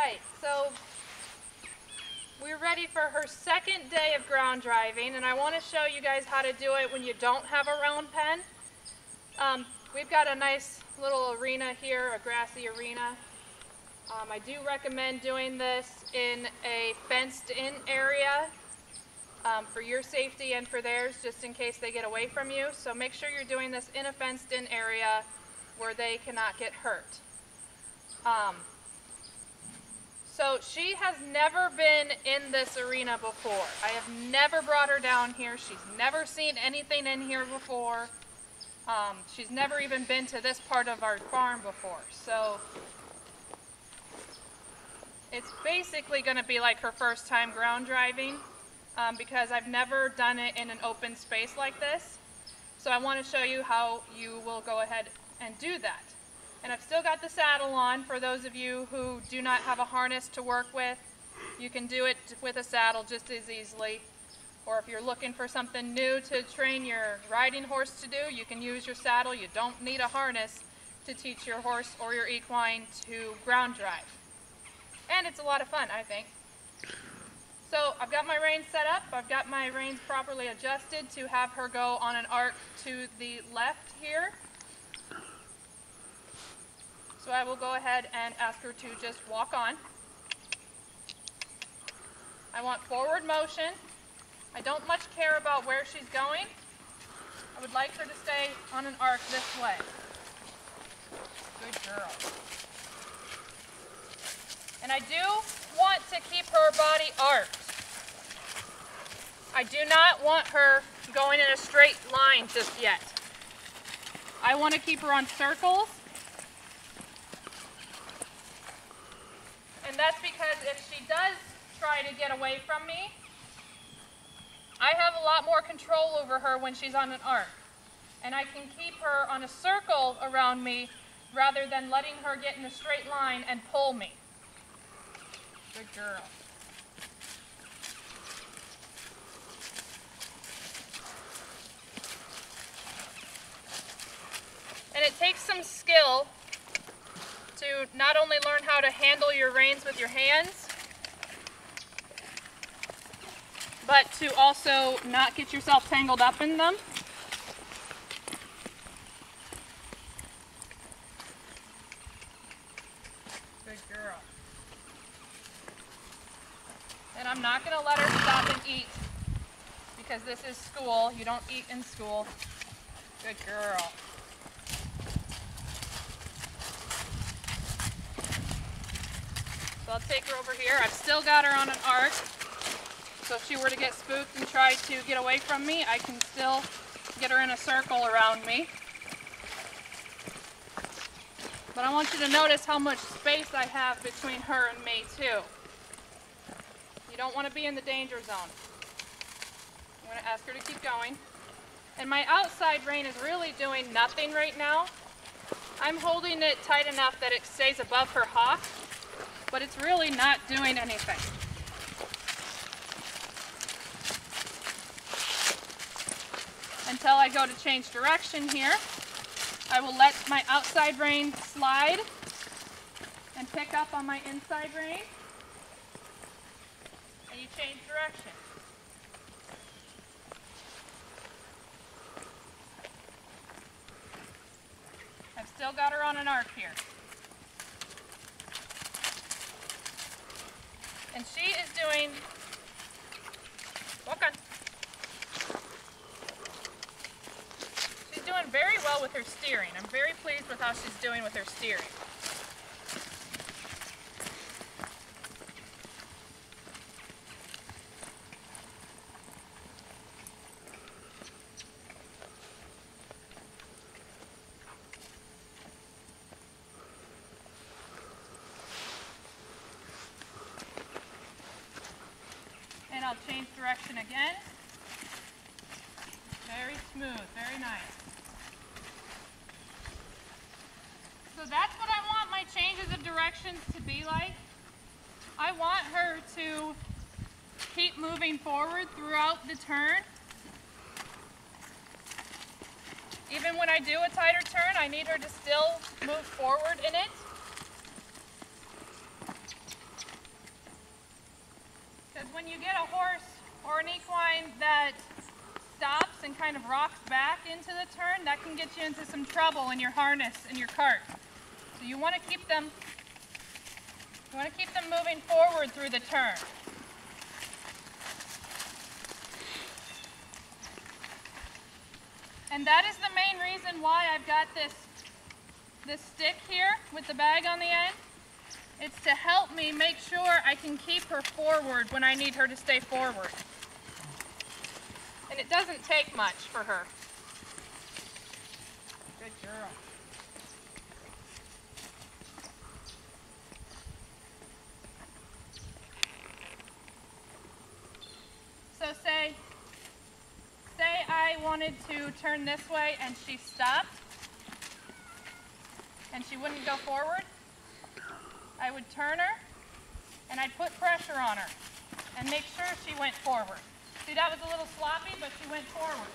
right, so we're ready for her second day of ground driving, and I want to show you guys how to do it when you don't have a round pen. We've got a nice little arena here, a grassy arena. I do recommend doing this in a fenced-in area for your safety and for theirs, just in case they get away from you. So make sure you're doing this in a fenced-in area where they cannot get hurt. So she has never been in this arena before. I have never brought her down here. She's never seen anything in here before. She's never even been to this part of our farm before. So it's basically going to be like her first time ground driving because I've never done it in an open space like this. So I want to show you how you will go ahead and do that. And I've still got the saddle on for those of you who do not have a harness to work with. You can do it with a saddle just as easily. Or if you're looking for something new to train your riding horse to do, you can use your saddle. You don't need a harness to teach your horse or your equine to ground drive. And it's a lot of fun, I think. So I've got my reins set up. I've got my reins properly adjusted to have her go on an arc to the left here. So I will go ahead and ask her to just walk on. I want forward motion. I don't much care about where she's going. I would like her to stay on an arc this way. Good girl. And I do want to keep her body arced. I do not want her going in a straight line just yet. I want to keep her on circles. And that's because if she does try to get away from me, I have a lot more control over her when she's on an arc. And I can keep her on a circle around me rather than letting her get in a straight line and pull me. Good girl. And it takes some skill to not only learn how to handle your reins with your hands, but to also not get yourself tangled up in them. Good girl. And I'm not going to let her stop and eat because this is school. You don't eat in school. Good girl. So I'll take her over here. I've still got her on an arc. So if she were to get spooked and try to get away from me, I can still get her in a circle around me. But I want you to notice how much space I have between her and me too. You don't want to be in the danger zone. I'm going to ask her to keep going. And my outside rein is really doing nothing right now. I'm holding it tight enough that it stays above her hock, but it's really not doing anything. Until I go to change direction here, I will let my outside rein slide and pick up on my inside rein. And you change direction. I've still got her on an arc here. And she is doing, walk on. She's doing very well with her steering. I'm very pleased with how she's doing with her steering. And I'll change direction again. Very smooth, very nice. So that's what I want my changes of directions to be like. I want her to keep moving forward throughout the turn. Even when I do a tighter turn, I need her to still move forward in it. when you get a horse or an equine that stops and kind of rocks back into the turn, that can get you into some trouble in your harness and your cart. So you want to keep them moving forward through the turn. And that is the main reason why I've got this stick here with the bag on the end. It's to help me make sure I can keep her forward when I need her to stay forward. And it doesn't take much for her. Good girl. So say I wanted to turn this way and she stopped and she wouldn't go forward, I would turn her and I'd put pressure on her and make sure she went forward. See, that was a little sloppy, but she went forward.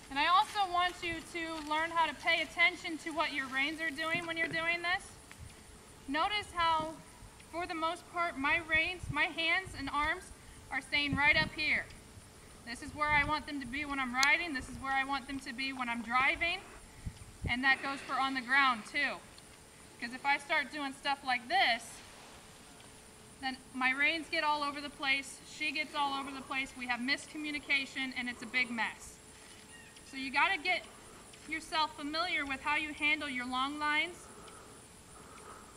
And I also want you to learn how to pay attention to what your reins are doing when you're doing this. Notice how, for the most part, my reins, my hands and arms are staying right up here. This is where I want them to be when I'm riding. This is where I want them to be when I'm driving. And that goes for on the ground too. Because if I start doing stuff like this, then my reins get all over the place, she gets all over the place, we have miscommunication, and it's a big mess. So you got to get yourself familiar with how you handle your long lines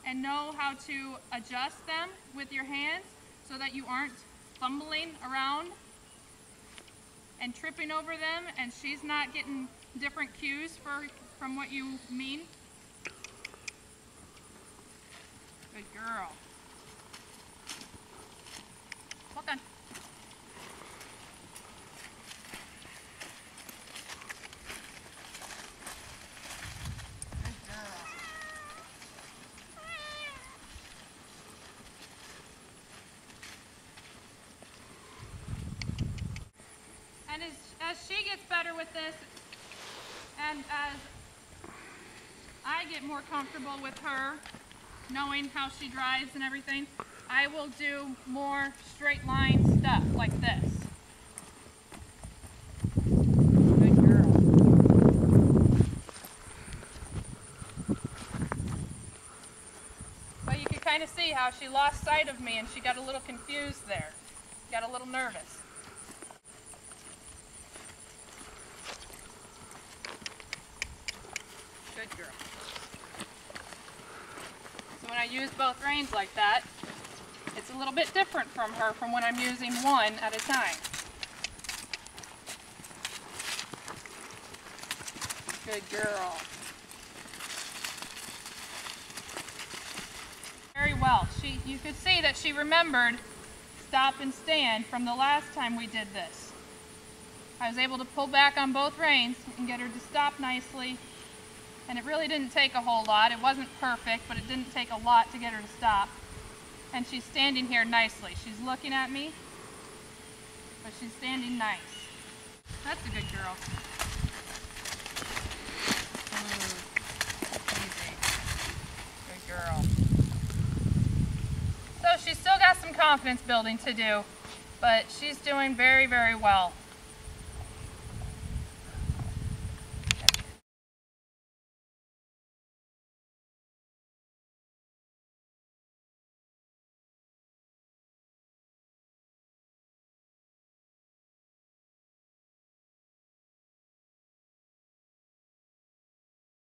and know how to adjust them with your hands so that you aren't fumbling around and tripping over them, and she's not getting different cues from what you mean. Good girl. Well done. Good girl. And as she gets better with this, and as I get more comfortable with her, knowing how she drives and everything, I will do more straight line stuff like this. Good girl. But you can kind of see how she lost sight of me and she got a little confused there. Got a little nervous. Good girl. So when I use both reins like that, it's a little bit different from her from when I'm using one at a time. Good girl. Very well. You could see that she remembered stop and stand from the last time we did this. I was able to pull back on both reins and get her to stop nicely. And it really didn't take a whole lot. It wasn't perfect, but it didn't take a lot to get her to stop. And she's standing here nicely. She's looking at me, but she's standing nice. That's a good girl. Easy. Good girl. So she's still got some confidence building to do, but she's doing very, very well.